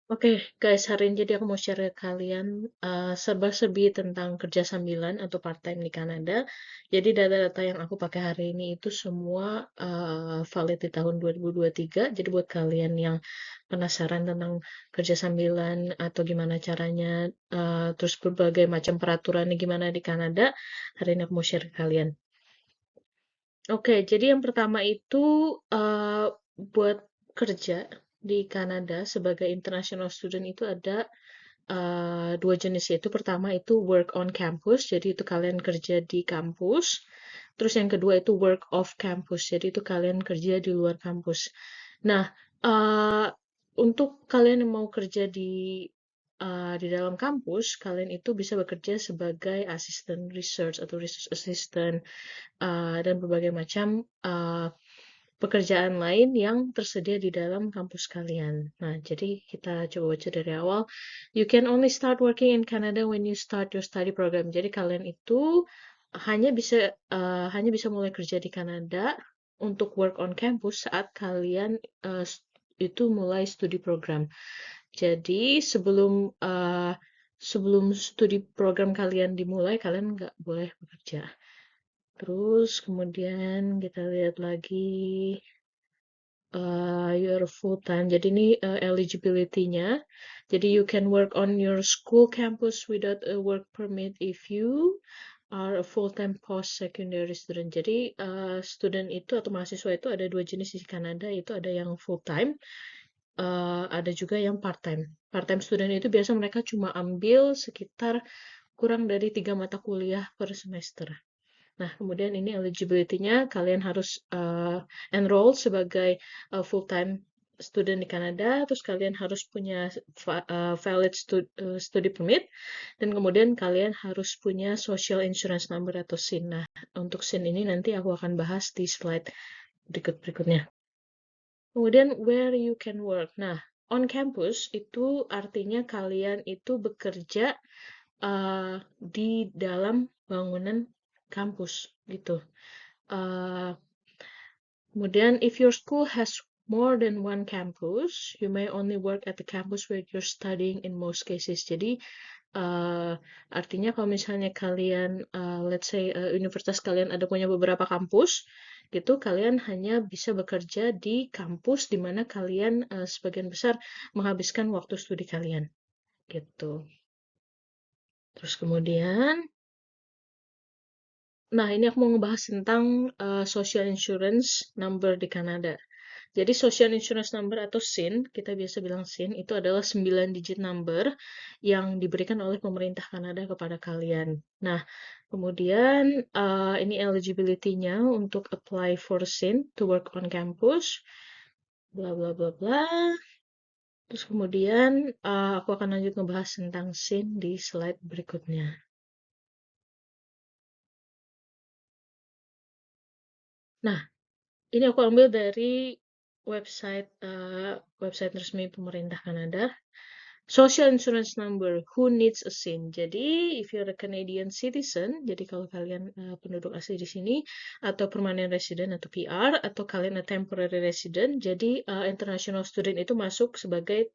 Oke, guys, hari ini jadi aku mau share ke kalian serba-serbi tentang kerja sambilan atau part-time di Kanada. Jadi data-data yang aku pakai hari ini itu semua valid di tahun 2023. Jadi buat kalian yang penasaran tentang kerja sambilan atau gimana caranya, terus berbagai macam peraturannya gimana di Kanada, hari ini aku mau share ke kalian. Oke, jadi yang pertama itu buat kerja di Kanada sebagai international student itu ada dua jenis, yaitu pertama itu work on campus, jadi itu kalian kerja di kampus. Terus yang kedua itu work off campus, jadi itu kalian kerja di luar kampus. Nah, uh, untuk kalian yang mau kerja di dalam kampus, kalian itu bisa bekerja sebagai assistant research atau research assistant dan berbagai macam pekerjaan lain yang tersedia di dalam kampus kalian. Nah, jadi kita coba baca dari awal. You can only start working in Canada when you start your study program. Jadi kalian itu hanya bisa mulai kerja di Kanada untuk work on campus saat kalian itu mulai studi program. Jadi sebelum studi program kalian dimulai, kalian nggak boleh bekerja. Terus kemudian kita lihat lagi your full time. Jadi ini eligibility-nya. Jadi you can work on your school campus without a work permit if you are a full-time post-secondary student. Jadi student itu atau mahasiswa itu ada dua jenis di Kanada, itu ada yang full-time, ada juga yang part-time. Part-time student itu biasa mereka cuma ambil sekitar kurang dari 3 mata kuliah per semester. Nah, kemudian ini eligibility-nya kalian harus enroll sebagai full-time student di Kanada, terus kalian harus punya valid study permit, dan kemudian kalian harus punya social insurance number atau SIN. Nah, untuk SIN ini nanti aku akan bahas di slide berikutnya. Kemudian where you can work. Nah, on campus itu artinya kalian itu bekerja di dalam bangunan kampus gitu. Uh, Kemudian, if your school has more than one campus, you may only work at the campus where you're studying in most cases. Jadi, uh, artinya kalau misalnya kalian, let's say, universitas kalian ada punya beberapa kampus, gitu, kalian hanya bisa bekerja di kampus di mana kalian sebagian besar menghabiskan waktu studi kalian, gitu. Terus kemudian, nah ini aku mau ngebahas tentang social insurance number di Kanada. Jadi Social Insurance Number atau SIN, kita biasa bilang SIN, itu adalah 9 digit number yang diberikan oleh pemerintah Kanada kepada kalian. Nah, kemudian ini eligibility-nya untuk apply for SIN to work on campus, bla bla bla bla. Terus kemudian aku akan lanjut ngebahas tentang SIN di slide berikutnya. Nah, ini aku ambil dari website resmi pemerintah Kanada. Social insurance number, who needs a SIN? Jadi, if you're a Canadian citizen, jadi kalau kalian penduduk asli di sini, atau permanent resident atau PR, atau kalian a temporary resident, jadi international student itu masuk sebagai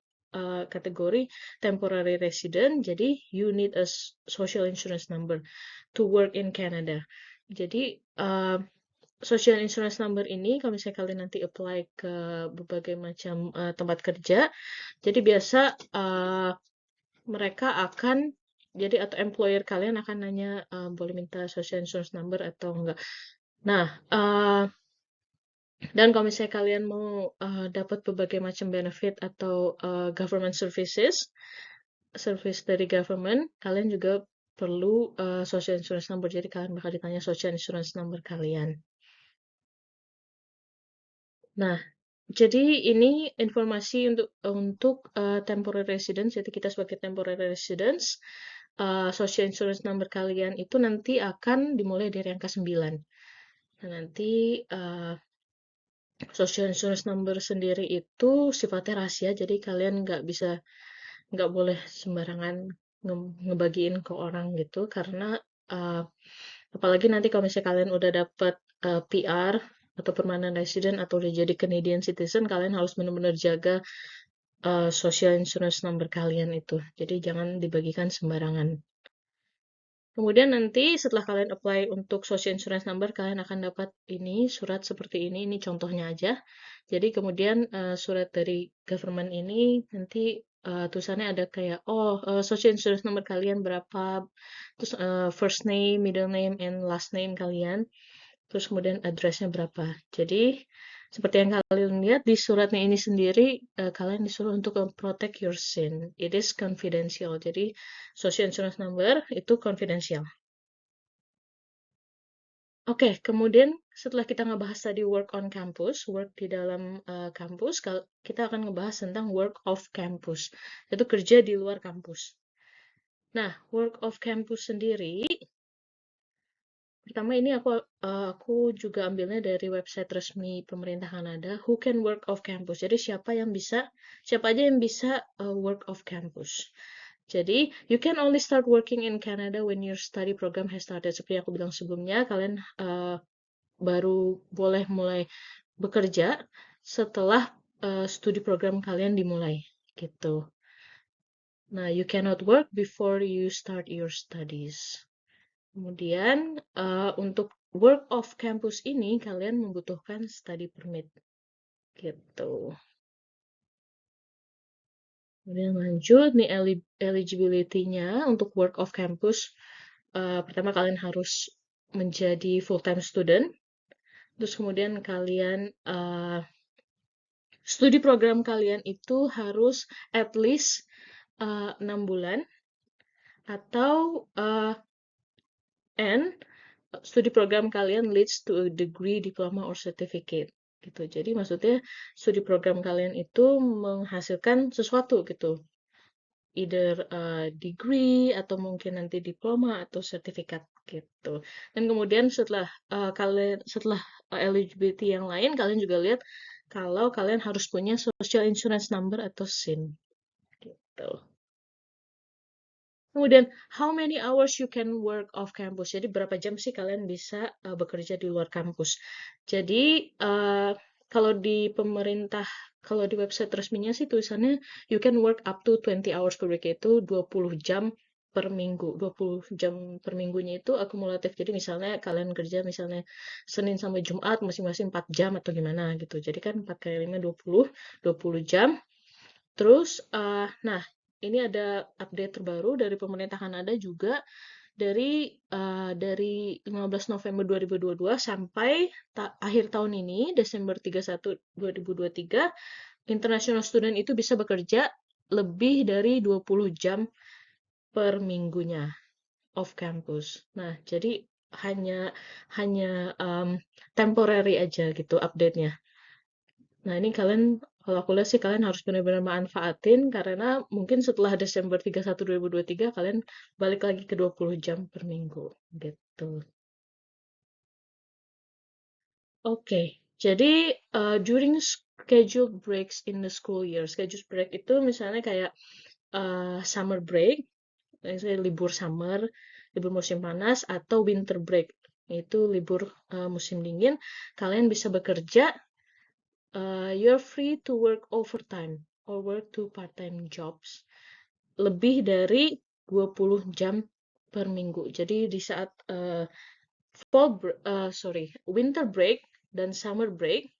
kategori temporary resident, jadi you need a social insurance number to work in Canada. Jadi, social insurance number ini, kalau misalnya kalian nanti apply ke berbagai macam tempat kerja, jadi biasa mereka akan jadi atau employer kalian akan nanya boleh minta social insurance number atau enggak. Nah, dan kalau misalnya kalian mau dapat berbagai macam benefit atau government services, service dari government, kalian juga perlu social insurance number. Jadi kalian bakal ditanya social insurance number kalian. Nah, jadi ini informasi untuk temporary residence. Jadi kita sebagai temporary residence, social insurance number kalian itu nanti akan dimulai dari angka 9. Nah, nanti social insurance number sendiri itu sifatnya rahasia, jadi kalian nggak boleh sembarangan ngebagiin ke orang gitu, karena apalagi nanti kalau misalnya kalian udah dapet PR atau permanent resident atau udah jadi Canadian citizen, kalian harus benar-benar jaga social insurance number kalian itu. Jadi jangan dibagikan sembarangan. Kemudian nanti setelah kalian apply untuk social insurance number, kalian akan dapat ini surat seperti ini contohnya aja. Jadi kemudian surat dari government ini nanti tulisannya ada kayak social insurance number kalian berapa, terus first name, middle name, and last name kalian, terus kemudian addressnya berapa. Jadi seperti yang kalian lihat di suratnya ini sendiri, kalian disuruh untuk protect your SIN. It is confidential. Jadi social insurance number itu confidential. Oke, kemudian setelah kita ngebahas tadi work on campus, work di dalam kampus, kita akan ngebahas tentang work off campus, yaitu kerja di luar kampus. Nah, work off campus sendiri, pertama ini aku juga ambilnya dari website resmi pemerintah Kanada, Who Can Work Off Campus. Jadi siapa aja yang bisa work off campus. Jadi, you can only start working in Canada when your study program has started. Seperti yang aku bilang sebelumnya, kalian baru boleh mulai bekerja setelah studi program kalian dimulai, gitu. Nah, you cannot work before you start your studies. Kemudian, untuk work off campus ini, kalian membutuhkan study permit, gitu. Kemudian lanjut, nih eligibility-nya untuk work off campus. Pertama, kalian harus menjadi full-time student. Terus kemudian kalian studi program kalian itu harus at least 6 bulan atau and studi program kalian leads to a degree, diploma, or certificate gitu. Jadi maksudnya studi program kalian itu menghasilkan sesuatu gitu. Either degree atau mungkin nanti diploma atau sertifikat gitu. Dan kemudian setelah eligibility yang lain, kalian juga lihat kalau kalian harus punya social insurance number atau SIN gitu. Kemudian, how many hours you can work off campus? Jadi berapa jam sih kalian bisa bekerja di luar kampus? Jadi kalau di pemerintah, kalau di website resminya sih tulisannya you can work up to 20 hours per week, itu 20 jam per minggu. 20 jam per minggunya itu akumulatif. Jadi misalnya kalian kerja misalnya Senin sampai Jumat masing-masing 4 jam atau gimana gitu. Jadi kan 4 kali 5 20 jam. Terus, nah ini ada update terbaru dari pemerintah Kanada juga dari 15 November 2022 sampai akhir tahun ini, Desember 31, 2023, international student itu bisa bekerja lebih dari 20 jam per minggunya off campus. Nah, jadi hanya temporary aja gitu update-nya. Nah, ini kalau aku lihat sih kalian harus benar-benar manfaatin karena mungkin setelah Desember 31, 2023 kalian balik lagi ke 20 jam per minggu gitu. Oke, jadi during scheduled breaks in the school year, scheduled break itu misalnya kayak summer break, misalnya libur summer, libur musim panas, atau winter break, itu libur musim dingin, kalian bisa bekerja. You're free to work overtime or work two part-time jobs lebih dari 20 jam per minggu. Jadi di saat winter break dan summer break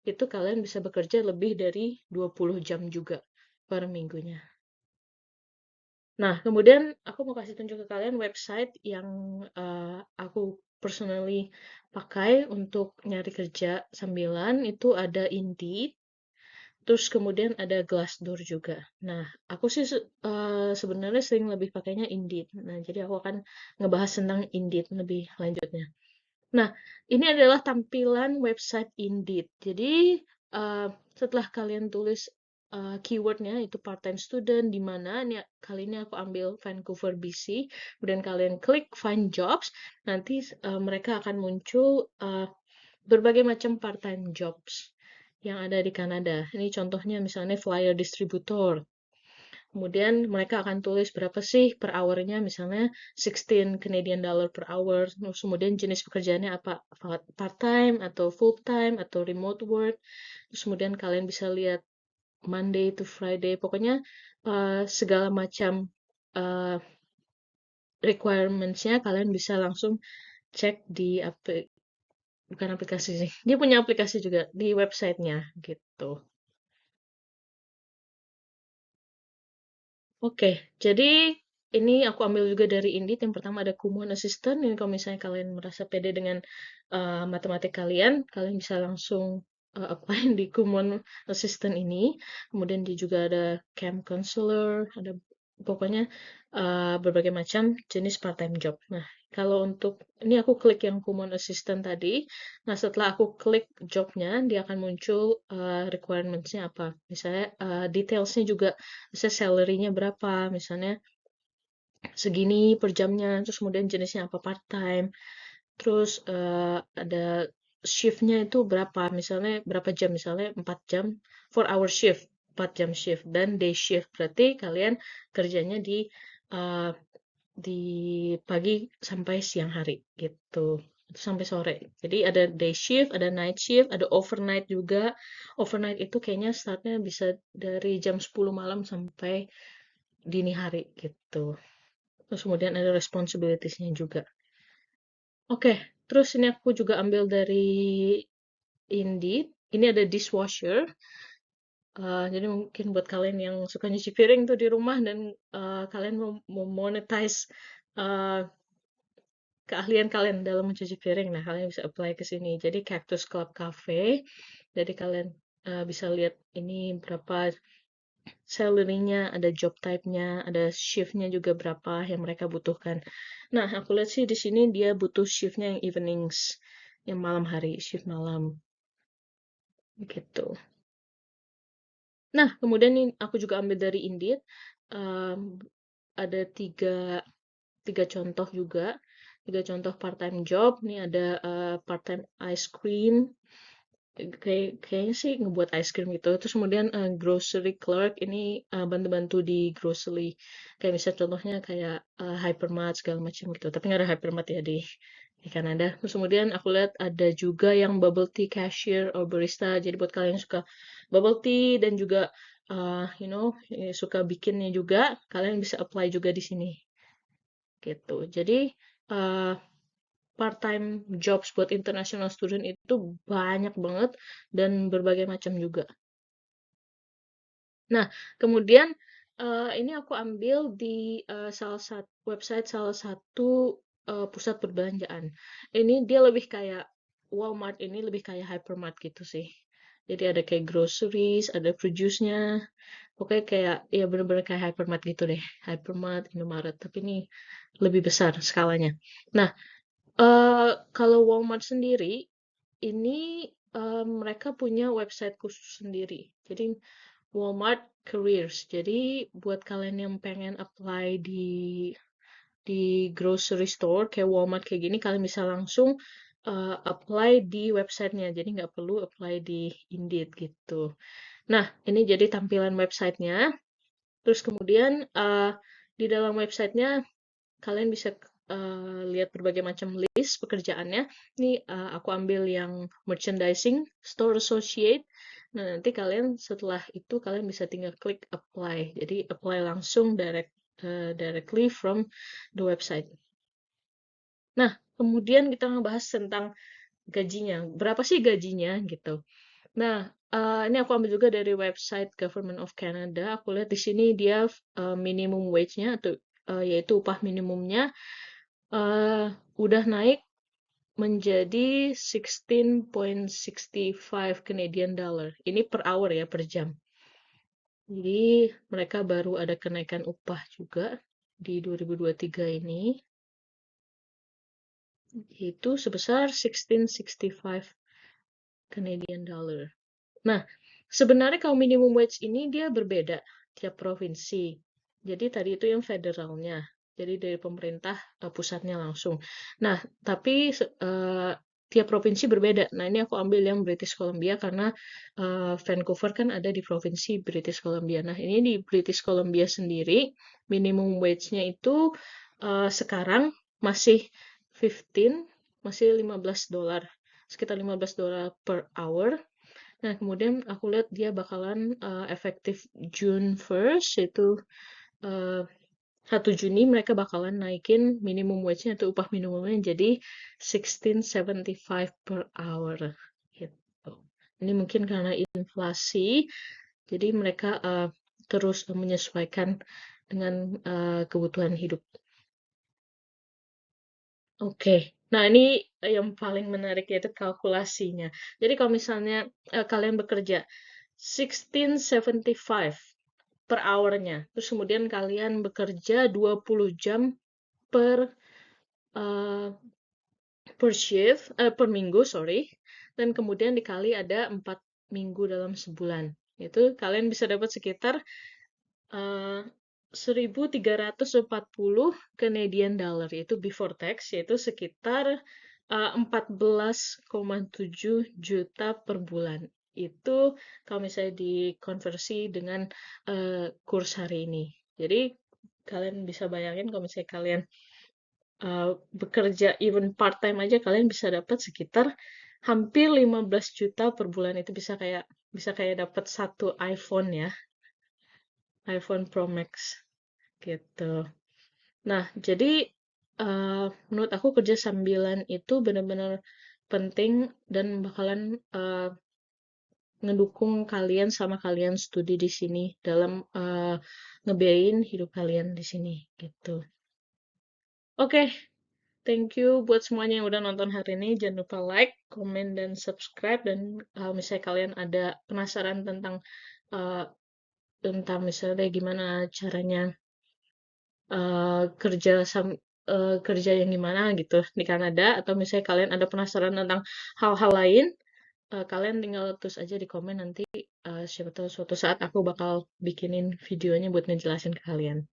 itu kalian bisa bekerja lebih dari 20 jam juga per minggunya. Nah, kemudian aku mau kasih tunjuk ke kalian website yang aku personally pakai untuk nyari kerja sambilan, itu ada Indeed, terus kemudian ada Glassdoor juga. Nah, aku sih sebenarnya sering lebih pakainya Indeed. Nah, jadi aku akan ngebahas tentang Indeed lebih lanjutnya. Nah, ini adalah tampilan website Indeed. Jadi, setelah kalian tulis keywordnya itu part-time student, di mana kali ini aku ambil Vancouver, BC, kemudian kalian klik find jobs, nanti mereka akan muncul berbagai macam part-time jobs yang ada di Kanada. Ini contohnya misalnya flyer distributor. Kemudian mereka akan tulis berapa sih per hour-nya, misalnya 16 Canadian dollar per hour. Terus kemudian jenis pekerjaannya apa? Part-time atau full-time atau remote work. Terus kemudian kalian bisa lihat Monday to Friday. Pokoknya segala macam uh, requirements-nya kalian bisa langsung cek di bukan aplikasi sih. Dia punya aplikasi juga di websitenya gitu. Oke, jadi ini aku ambil juga dari Indeed. Yang pertama ada Kumon Assistant. Ini kalau misalnya kalian merasa pede dengan matematik kalian, kalian bisa langsung apply di Kumon Assistant ini. Kemudian dia juga ada Camp Counselor, ada pokoknya berbagai macam jenis part-time job. Nah, kalau untuk ini aku klik yang Kumon Assistant tadi. Nah, setelah aku klik jobnya, dia akan muncul requirements-nya apa. Misalnya details-nya juga, misalnya salary-nya berapa, misalnya segini per jamnya, terus kemudian jenisnya apa part-time, terus ada shift-nya itu berapa, misalnya berapa jam, misalnya 4 jam, 4 hour shift, 4 jam shift, dan day shift, berarti kalian kerjanya uh, di pagi sampai siang hari gitu, itu sampai sore. Jadi ada day shift, ada night shift, ada overnight juga. Overnight itu kayaknya startnya bisa dari jam 10 malam sampai dini hari gitu. Terus kemudian ada responsibilities-nya juga. Oke, terus ini aku juga ambil dari Indeed. Ini ada dishwasher. Jadi mungkin buat kalian yang suka nyuci piring tuh di rumah dan kalian mau monetize uh, keahlian kalian dalam mencuci piring. Nah, kalian bisa apply ke sini. Jadi Cactus Club Cafe. Jadi kalian bisa lihat ini berapa salary-nya, ada job type-nya, ada shift-nya juga berapa yang mereka butuhkan. Nah, aku lihat sih di sini dia butuh shift-nya yang evenings, yang malam hari, shift malam. Gitu. Nah, kemudian ini aku juga ambil dari Indeed. Ada tiga contoh juga. Tiga contoh part-time job. Ini ada part-time ice cream. Kayaknya sih ngebuat ice cream gitu. Terus kemudian grocery clerk ini bantu-bantu di grocery. Kayak misalnya contohnya kayak hypermart segala macam gitu. Tapi nggak ada hypermart ya di Kanada. Terus kemudian aku lihat ada juga yang bubble tea cashier or barista. Jadi buat kalian yang suka bubble tea dan juga suka bikinnya juga, kalian bisa apply juga di sini. Gitu. Jadi uh, part-time jobs buat international student itu banyak banget dan berbagai macam juga. Nah, kemudian ini aku ambil di salah satu website salah satu pusat perbelanjaan. Ini dia lebih kayak Walmart, ini lebih kayak hypermart gitu sih. Jadi ada kayak groceries, ada produce-nya. Pokoknya kayak ya bener-bener kayak hypermart gitu deh. Hypermart, Indomaret, tapi ini lebih besar skalanya. Nah, kalau Walmart sendiri, ini mereka punya website khusus sendiri. Jadi Walmart Careers. Jadi buat kalian yang pengen apply di grocery store kayak Walmart kayak gini, kalian bisa langsung apply di websitenya. Jadi nggak perlu apply di Indeed gitu. Nah, ini jadi tampilan websitenya. Terus kemudian di dalam websitenya kalian bisa lihat berbagai macam list pekerjaannya. Ini aku ambil yang merchandising, store associate. Nah, nanti kalian setelah itu kalian bisa tinggal klik apply. Jadi apply langsung directly from the website. Nah, kemudian kita ngebahas tentang gajinya. Berapa sih gajinya gitu. Nah, ini aku ambil juga dari website Government of Canada. Aku lihat di sini dia minimum wage-nya atau yaitu upah minimumnya uh, udah naik menjadi 16.65 Canadian dollar. Ini per hour ya, per jam. Jadi mereka baru ada kenaikan upah juga di 2023 ini, yaitu sebesar 1665 Canadian dollar. Nah, sebenarnya kalau minimum wage ini dia berbeda tiap provinsi. Jadi tadi itu yang federalnya. Jadi dari pemerintah pusatnya langsung. Nah, tapi tiap provinsi berbeda. Nah, ini aku ambil yang British Columbia karena Vancouver kan ada di provinsi British Columbia. Nah, ini di British Columbia sendiri minimum wage-nya itu sekarang masih 15, masih $15, sekitar $15 per hour. Nah, kemudian aku lihat dia bakalan efektif June 1st, itu 1 Juni mereka bakalan naikin minimum wage-nya atau upah minimumnya jadi 16.75 per hour gitu. Ini mungkin karena inflasi, jadi mereka terus menyesuaikan dengan kebutuhan hidup. Oke, nah ini yang paling menarik yaitu kalkulasinya. Jadi kalau misalnya kalian bekerja 16.75 per hour-nya, terus kemudian kalian bekerja 20 jam per eh, per minggu, sorry, dan kemudian dikali ada 4 minggu dalam sebulan. Itu kalian bisa dapat sekitar 1.340 Canadian dollar, yaitu before tax, yaitu sekitar 14,7 juta per bulan. Itu kalau misalnya dikonversi dengan kurs hari ini. Jadi kalian bisa bayangin kalau misalnya kalian bekerja even part time aja kalian bisa dapat sekitar hampir 15 juta per bulan. Itu bisa kayak dapat satu iPhone ya, iPhone Pro Max gitu. Nah, jadi menurut aku kerja sambilan itu benar-benar penting dan bakalan ngedukung kalian sama kalian studi di sini dalam ngebiayain hidup kalian di sini gitu. Oke, thank you buat semuanya yang udah nonton hari ini. Jangan lupa like, comment, dan subscribe. Dan kalau misalnya kalian ada penasaran tentang uh, misalnya gimana caranya kerja kerja yang gimana gitu di Kanada, atau misalnya kalian ada penasaran tentang hal-hal lain, kalian tinggal tulis aja di komen nanti, siapa tahu suatu saat aku bakal bikinin videonya buat ngejelasin ke kalian.